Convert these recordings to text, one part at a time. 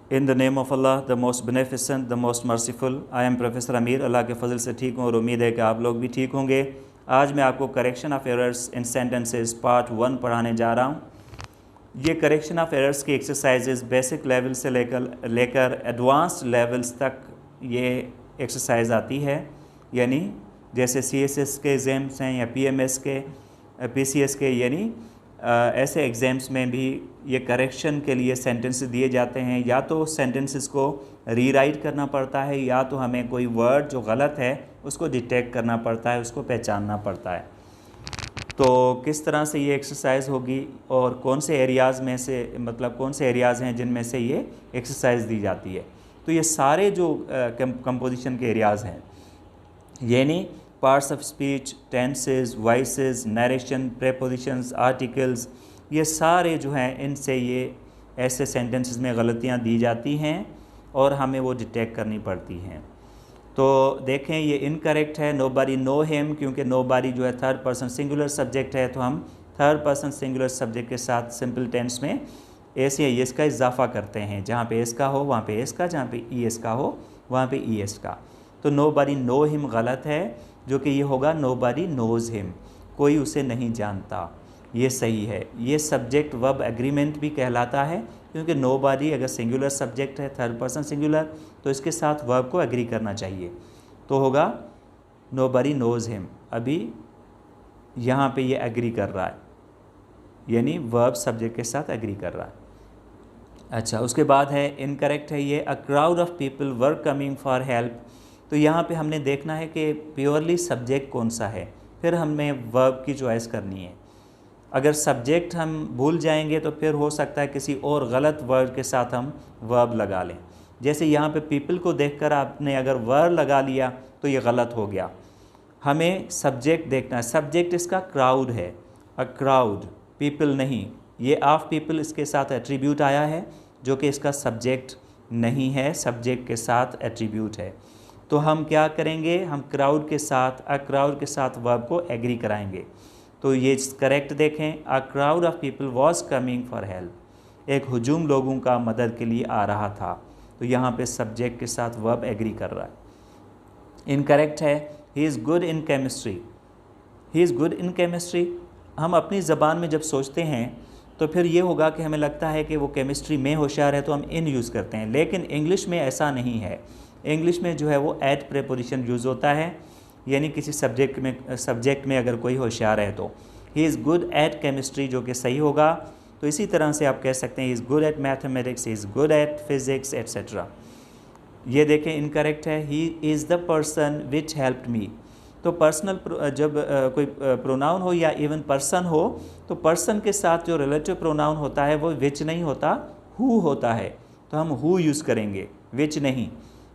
In the name of Allah the most beneficent the most merciful. I am professor Amir. Allah के फजल से ठीक हूँ और उम्मीद है कि आप लोग भी ठीक होंगे। आज मैं आपको correction of errors in sentences part 1 पढ़ाने जा रहा हूँ। ये करेक्शन ऑफ एरर्स की एक्सरसाइजेज बेसिक लेवल से लेकर एडवांस्ड लेवल्स तक ये एक्सरसाइज आती है। यानी जैसे CSS के एग्ज़ाम्स हैं या PMS के PCS के, यानी ऐसे एग्ज़ाम्स में भी ये करेक्शन के लिए सेंटेंसेस दिए जाते हैं। या तो सेंटेंसेस को रीराइट करना पड़ता है या तो हमें कोई वर्ड जो गलत है उसको डिटेक्ट करना पड़ता है, उसको पहचानना पड़ता है। तो किस तरह से ये एक्सरसाइज होगी और कौन से एरियाज़ में से कौन से एरियाज़ हैं जिनमें से ये एक्सरसाइज दी जाती है। तो ये सारे जो कंपोजिशन के एरियाज़ हैं, यानी parts of speech, tenses, voices, narration, prepositions, articles, ये सारे जो हैं इनसे ये ऐसे सेंटेंसेस में गलतियाँ दी जाती हैं और हमें वो डिटेक्ट करनी पड़ती हैं। तो देखें ये इनकरेक्ट है, नोबडी नो हिम, क्योंकि नोबडी जो है थर्ड पर्सन सिंगुलर सब्जेक्ट है, तो हम थर्ड पर्सन सिंगुलर सब्जेक्ट के साथ सिंपल टेंस में एस या एस का इजाफा करते हैं। जहाँ पे एस का हो वहाँ पे एस का, जहाँ पे ES का हो वहाँ पे ES का। तो नोबडी नो हिम गलत है, जो कि ये होगा नोबडी नोज़ हिम, कोई उसे नहीं जानता। ये सही है। ये सब्जेक्ट वर्ब एग्रीमेंट भी कहलाता है, क्योंकि नोबडी अगर सिंगुलर सब्जेक्ट है थर्ड पर्सन सिंगुलर तो इसके साथ वर्ब को एग्री करना चाहिए। तो होगा नोबडी नोज़ हिम। अभी यहाँ पे ये एग्री कर रहा है, यानी वर्ब सब्जेक्ट के साथ एग्री कर रहा है। अच्छा, उसके बाद है इनकरेक्ट है ये, a crowd of people were coming for help. तो यहाँ पे हमने देखना है कि प्योरली सब्जेक्ट कौन सा है, फिर हमें वर्ब की चॉइस करनी है। अगर सब्जेक्ट हम भूल जाएंगे तो फिर हो सकता है किसी और गलत वर्ड के साथ हम वर्ब लगा लें। जैसे यहाँ पे पीपल को देखकर आपने अगर वर्ब लगा लिया तो ये गलत हो गया। हमें सब्जेक्ट देखना है। सब्जेक्ट इसका क्राउड है, अ क्राउड, पीपल नहीं। ये ऑफ पीपल इसके साथ एट्रीब्यूट आया है, जो कि इसका सब्जेक्ट नहीं है, सब्जेक्ट के साथ एट्रीब्यूट है। तो हम क्या करेंगे, हम क्राउड के साथ, अ क्राउड के साथ वर्ब को एग्री कराएंगे। तो ये करेक्ट देखें, a crowd of people was coming for help. एक हुजूम लोगों का मदद के लिए आ रहा था। तो यहाँ पे सब्जेक्ट के साथ वर्ब एग्री कर रहा है। इनकरेक्ट है, he is good in chemistry. He is good in chemistry, हम अपनी ज़बान में जब सोचते हैं तो फिर ये होगा कि हमें लगता है कि वो केमिस्ट्री में होशियार है, तो हम इन यूज़ करते हैं। लेकिन इंग्लिश में ऐसा नहीं है। इंग्लिश में जो है वो एट प्रेपोजिशन यूज़ होता है, यानी किसी सब्जेक्ट में अगर कोई होशियार है तो he is good at chemistry, जो कि सही होगा। तो इसी तरह से आप कह सकते हैं he is good at mathematics, he is good at physics etcetera. ये देखें इनकरेक्ट है, he is the person which helped me. तो पर्सनल जब कोई प्रोनाउन हो या इवन पर्सन हो, तो पर्सन के साथ जो रिलेटिव प्रोनाउन होता है वो विच नहीं होता, हु होता है। तो हम हु यूज़ करेंगे, विच नहीं।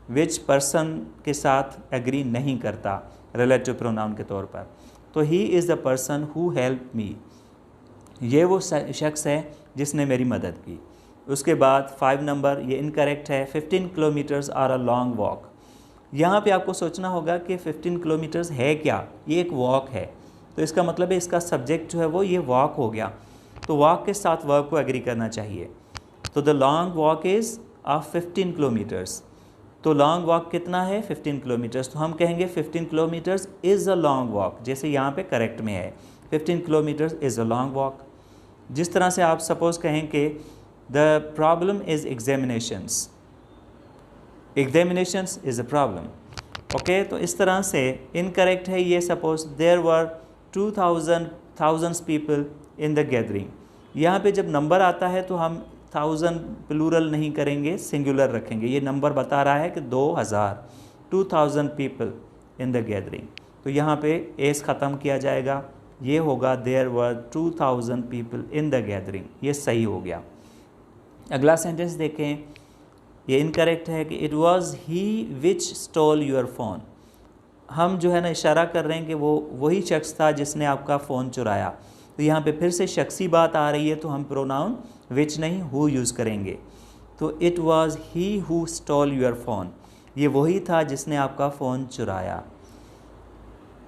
विच पर्सन के साथ एग्री नहीं करता रिलेटिव प्रोनाउन के तौर पर। तो he is the person who help me, ये वो शख्स है जिसने मेरी मदद की। उसके बाद 5 नंबर ये इनकरेक्ट है, 15 kilometres are a long walk. यहाँ पे आपको सोचना होगा कि 15 किलोमीटर्स है क्या, ये एक वॉक है। तो इसका मतलब है इसका सब्जेक्ट जो है वो ये वॉक हो गया। तो वॉक के साथ वर्ब को एग्री करना चाहिए। तो the long walk is of 15 kilometres. तो लॉन्ग वॉक कितना है, 15 किलोमीटर्स। तो हम कहेंगे 15 kilometres is a long walk, जैसे यहाँ पे करेक्ट में है 15 kilometres is a long walk. जिस तरह से आप सपोज़ कहें कि the problem is examinations, examinations is a problem. Okay, तो इस तरह से इनकरेक्ट है ये, suppose there were 2000 people in the gathering. यहाँ पे जब नंबर आता है तो हम 1000 प्लूरल नहीं करेंगे, सिंगुलर रखेंगे। ये नंबर बता रहा है कि 2000 पीपल इन द गैदरिंग। तो यहाँ पे एस ख़त्म किया जाएगा, ये होगा there were 2000 people in the gathering. ये सही हो गया। अगला सेंटेंस देखें, ये इनकरेक्ट है कि it was he which stole your phone. हम जो है ना इशारा कर रहे हैं कि वो वही शख्स था जिसने आपका फ़ोन चुराया। तो यहाँ पे फिर से शख्सी बात आ रही है, तो हम प्रोनाउन विच नहीं हु यूज़ करेंगे। तो it was he who stole your phone, ये वही था जिसने आपका फ़ोन चुराया।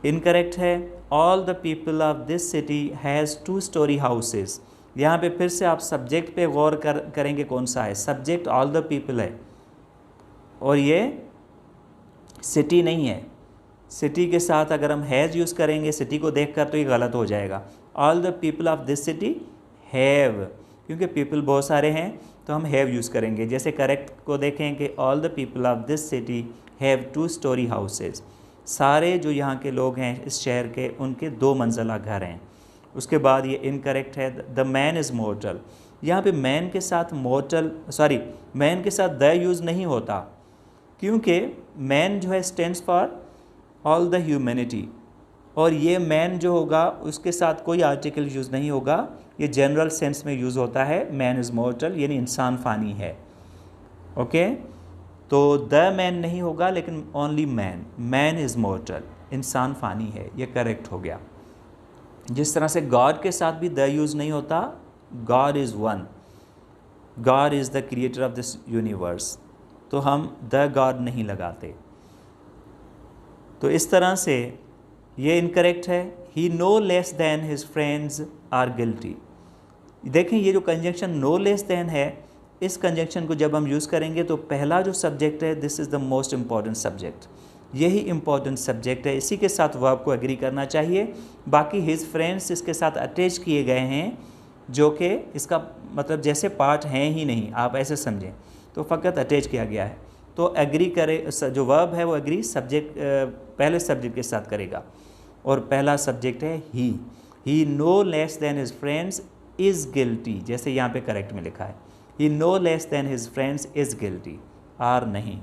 इनकरेक्ट है, all the people of this city has 2 story houses. यहाँ पे फिर से आप सब्जेक्ट पे गौर करेंगे कौन सा है, सब्जेक्ट ऑल द पीपल है और ये सिटी नहीं है। सिटी के साथ अगर हम हैज़ यूज़ करेंगे सिटी को देखकर तो ये गलत हो जाएगा। All the people of this city have, क्योंकि पीपल बहुत सारे हैं तो हम हैव यूज़ करेंगे। जैसे करेक्ट को देखें कि all the people of this city have 2 story houses, सारे जो यहाँ के लोग हैं इस शहर के उनके 2 मंजिला घर हैं। उसके बाद ये इनकरेक्ट है, द मैन इज़ मोर्टल। यहाँ पे मैन के साथ मैन के साथ द यूज़ नहीं होता, क्योंकि मैन जो है stands for all the humanity, और ये मैन जो होगा उसके साथ कोई आर्टिकल यूज़ नहीं होगा, ये जनरल सेंस में यूज़ होता है। मैन इज़ मोर्टल यानी इंसान फ़ानी है। ओके, तो द मैन नहीं होगा लेकिन ओनली मैन इज़ मोर्टल, इंसान फ़ानी है, ये करेक्ट हो गया। जिस तरह से गॉड के साथ भी द यूज़ नहीं होता, God is one, God is the creator of this universe, तो हम द गॉड नहीं लगाते। तो इस तरह से ये इनकरेक्ट है। He no less than his friends are guilty. देखें ये जो कंजंक्शन नो लेस दैन है, इस कंजंक्शन को जब हम यूज़ करेंगे तो पहला जो सब्जेक्ट है this is the most important subject, यही इम्पॉर्टेंट सब्जेक्ट है, इसी के साथ वर्ब को एग्री करना चाहिए। बाकी हिज फ्रेंड्स इसके साथ अटैच किए गए हैं, जो कि इसका मतलब जैसे पार्ट हैं ही नहीं, आप ऐसे समझें, तो फ़कत अटैच किया गया है। तो एग्री करे, जो वर्ब है वो एग्री सब्जेक्ट पहले सब्जेक्ट के साथ करेगा, और पहला सब्जेक्ट है he no less than his friends is guilty, जैसे यहाँ पे करेक्ट में लिखा है, he no less than his friends is guilty, are नहीं।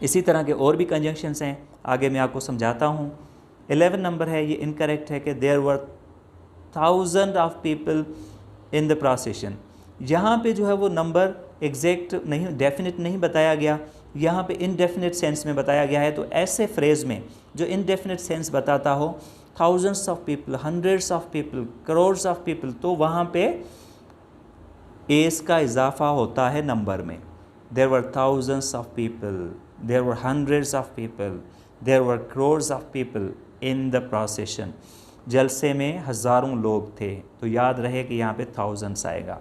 इसी तरह के और भी कंजंक्शंस हैं, आगे मैं आपको समझाता हूँ। 11 नंबर है, ये इनकरेक्ट है कि there were 1000 of people in the procession. यहाँ पे जो है वो नंबर एग्जैक्ट नहीं, डेफिनेट नहीं बताया गया, यहाँ पे इनडेफिनेट सेंस में बताया गया है। तो ऐसे फ्रेज़ में जो इनडेफिनेट सेंस बताता हो, thousands of people, hundreds of people, crores of people, तो वहाँ पे एस का इजाफा होता है नंबर में। There were thousands of people, there were hundreds of people, there were crores of people in the procession. जलसे में हज़ारों लोग थे, तो याद रहे कि यहाँ पे थाउजेंड्स आएगा।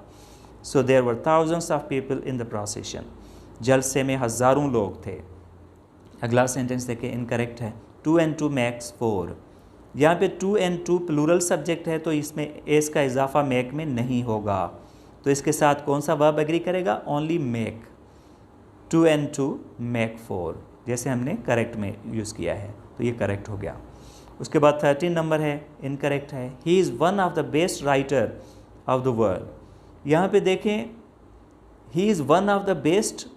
So there were thousands of people in the procession, जलसे में हज़ारों लोग थे। अगला सेंटेंस देखें, इनकरेक्ट है, 2 and 2 makes 4। यहाँ पे 2 and 2 प्लूरल सब्जेक्ट है, तो इसमें एस का इजाफा मेक में नहीं होगा, तो इसके साथ कौन सा वर्ब एग्री करेगा, ओनली मेक। 2 and 2 make 4, जैसे हमने करेक्ट में यूज़ किया है, तो ये करेक्ट हो गया। उसके बाद 13 नंबर है, इनकरेक्ट है, he is one of the best writer of the world. यहाँ पे देखें, ही is one of the best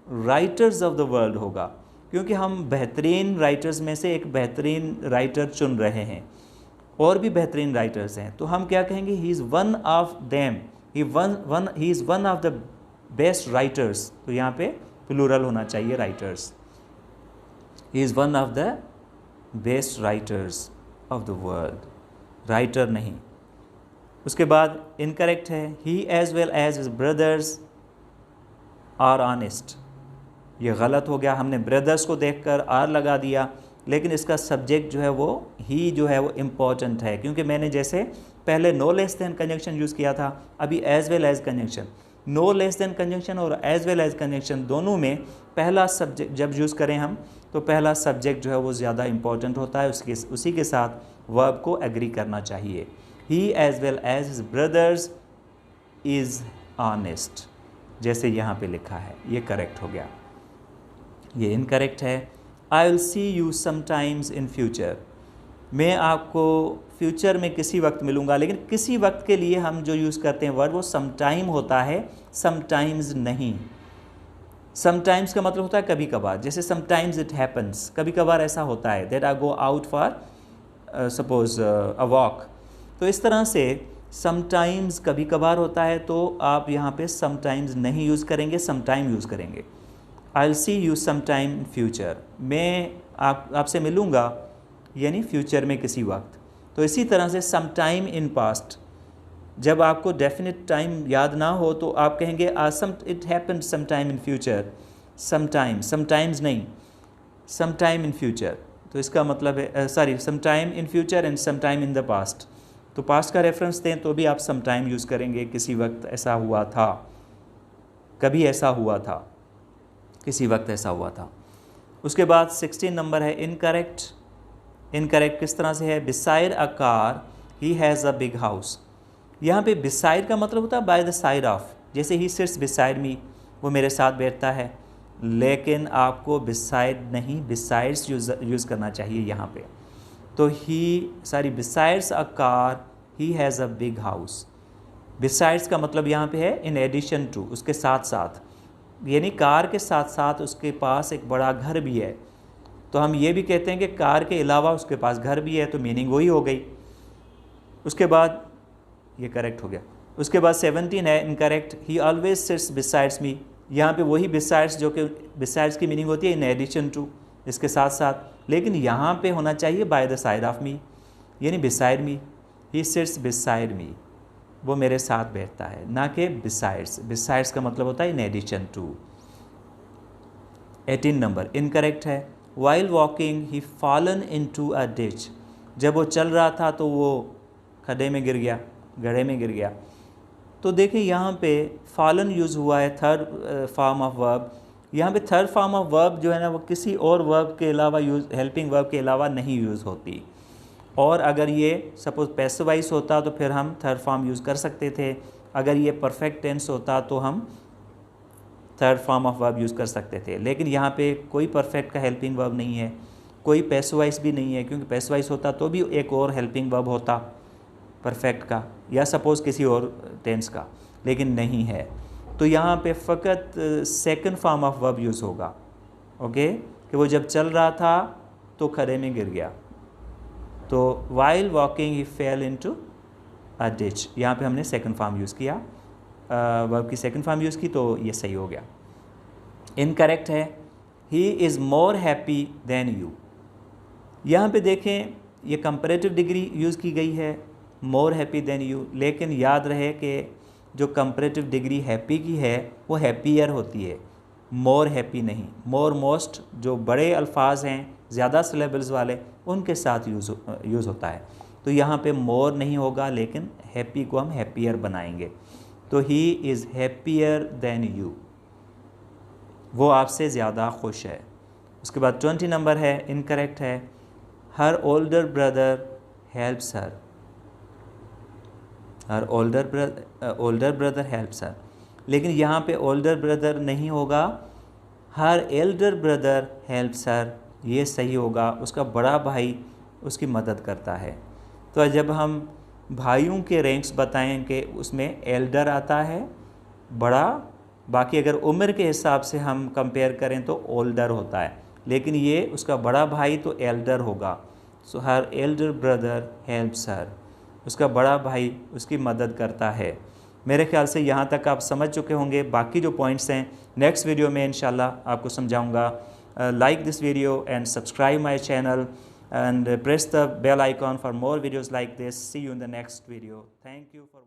writers of the world होगा, क्योंकि हम बेहतरीन राइटर्स में से एक बेहतरीन राइटर चुन रहे हैं, और भी बेहतरीन राइटर्स हैं, तो हम क्या कहेंगे, he is one of them, he is one of the best writers, तो यहाँ पे प्लूरल होना चाहिए writers. He is one of the best writers of the world, writer नहीं। उसके बाद इनकरेक्ट है, he as well as his brothers are honest. ये गलत हो गया, हमने ब्रदर्स को देखकर आर लगा दिया, लेकिन इसका सब्जेक्ट जो है वो ही जो है वो इम्पॉर्टेंट है, क्योंकि मैंने जैसे पहले no less than conjunction use किया था, अभी as well as conjunction. No less than conjunction और एज वेल एज कंजंक्शन दोनों में पहला सब्जेक्ट जब यूज़ करें हम, तो पहला सब्जेक्ट जो है वो ज़्यादा इंपॉर्टेंट होता है, उसी के साथ वर्ब को एग्री करना चाहिए। He as well as his brothers is honest, जैसे यहाँ पे लिखा है, ये करेक्ट हो गया। ये इनकरेक्ट है, I will see you sometimes in future. मैं आपको फ्यूचर में किसी वक्त मिलूँगा, लेकिन किसी वक्त के लिए हम जो यूज़ करते हैं वर्ड वो समटाइम होता है, समटाइम्स नहीं। समटाइम्स का मतलब होता है कभी कभार, जैसे समटाइम्स इट हैपन्स, कभी कभार ऐसा होता है, that I go out for suppose a walk. तो इस तरह से समटाइम्स कभी कभार होता है, तो आप यहाँ पे समटाइम्स नहीं यूज़ करेंगे, समटाइम यूज़ करेंगे। I will see you sometime in future, मैं आपसे मिलूँगा यानी फ्यूचर में किसी वक्त। तो इसी तरह से समटाइम इन पास्ट, जब आपको डेफिनेट टाइम याद ना हो तो आप कहेंगे it happened sometime in future, sometimes नहीं, समटाइम इन फ्यूचर। तो इसका मतलब है sometime in future and sometime in the past, तो पास्ट का रेफरेंस दें तो भी आप सम टाइम यूज़ करेंगे, किसी वक्त ऐसा हुआ था, कभी ऐसा हुआ था, किसी वक्त ऐसा हुआ था। उसके बाद 16 नंबर है इनकरेक्ट। इनकरेक्ट किस तरह से है? Beside a car he has a big house. यहाँ पे बिसाइड का मतलब होता है बाय द साइड ऑफ, जैसे ही सिट्स बिसाइड मी, वो मेरे साथ बैठता है, लेकिन आपको बिसाइड नहीं बिसाइड्स यूज़ करना चाहिए यहाँ पे। तो besides a car he has a big house. Besides का मतलब यहाँ पे है इन एडिशन टू, उसके साथ साथ, यानी कार के साथ साथ उसके पास एक बड़ा घर भी है। तो हम ये भी कहते हैं कि कार के अलावा उसके पास घर भी है, तो मीनिंग वही हो गई। उसके बाद ये करेक्ट हो गया। उसके बाद 17 है incorrect, he always sits besides me. यहाँ पे वही बिसाइड्स, जो कि बिसाइड्स की मीनिंग होती है इन एडिशन टू, इसके साथ साथ, लेकिन यहाँ पे होना चाहिए by the side of me, यानी beside me. He sits beside me, वो मेरे साथ बैठता है, ना कि बिसाइड्स। बिसाइड्स का मतलब होता है in addition to. 18 number incorrect है, while walking he fallen into a ditch. जब वो चल रहा था तो वो खड्डे में गिर गया, गड्ढे में गिर गया। तो देखिए यहाँ पे फॉलन यूज़ हुआ है, थर्ड फॉर्म ऑफ वर्ब। यहाँ पे थर्ड फॉर्म ऑफ वर्ब जो है ना, वो किसी और वर्ब के अलावा हेल्पिंग वर्ब के अलावा नहीं यूज़ होती। और अगर ये सपोज पैसिव वॉइस होता तो फिर हम थर्ड फॉर्म यूज़ कर सकते थे। अगर ये परफेक्ट टेंस होता तो हम third form of verb use कर सकते थे, लेकिन यहाँ पे कोई परफेक्ट का हेल्पिंग वर्ब नहीं है, कोई पैसिव वॉइस भी नहीं है, क्योंकि पैसिव वॉइस होता तो भी एक और हेल्पिंग वर्ब होता परफेक्ट का, या सपोज़ किसी और टेंस का, लेकिन नहीं है। तो यहाँ पे फ़कत second form of verb use होगा, ओके, कि वो जब चल रहा था तो खड्डे में गिर गया। तो while walking he fell into a ditch, यहाँ पे हमने सेकंड फॉर्म यूज़ किया, वर्ब की सेकंड फॉर्म यूज़ की, तो ये सही हो गया। इनकरेक्ट है, he is more happy than you. यहाँ पे देखें ये कंपैरेटिव डिग्री यूज़ की गई है, मोर हैप्पी देन यू, लेकिन याद रहे कि जो कंपैरेटिव डिग्री हैप्पी की है वो हैप्पियर होती है, मोर हैप्पी नहीं। मोर मोस्ट जो बड़े अल्फाज हैं, ज़्यादा सिलेबल्स वाले, उनके साथ यूज़ होता है। तो यहाँ पे मोर नहीं होगा, लेकिन हैप्पी को हम हैप्पियर बनाएंगे। तो he is happier than you, वो आपसे ज़्यादा खुश है। उसके बाद 20 नंबर है इनकरेक्ट है, हर ओल्डर ब्रदर हेल्प्स हर। हर ओल्डर ब्रदर हेल्प्स हर, लेकिन यहाँ पे ओल्डर ब्रदर नहीं होगा, हर एल्डर ब्रदर हेल्प्स हर, ये सही होगा, उसका बड़ा भाई उसकी मदद करता है। तो जब हम भाइयों के रैंक्स बताएं कि उसमें एल्डर आता है बड़ा, बाकी अगर उम्र के हिसाब से हम कंपेयर करें तो ओल्डर होता है, लेकिन ये उसका बड़ा भाई तो एल्डर होगा। So her elder brother helps her, उसका बड़ा भाई उसकी मदद करता है। मेरे ख्याल से यहाँ तक आप समझ चुके होंगे। बाकी जो पॉइंट्स हैं नेक्स्ट वीडियो में इंशाल्लाह आपको समझाऊंगा। Like this video and subscribe my channel and press the bell icon for more videos like this. See you in the next video. Thank you for watching.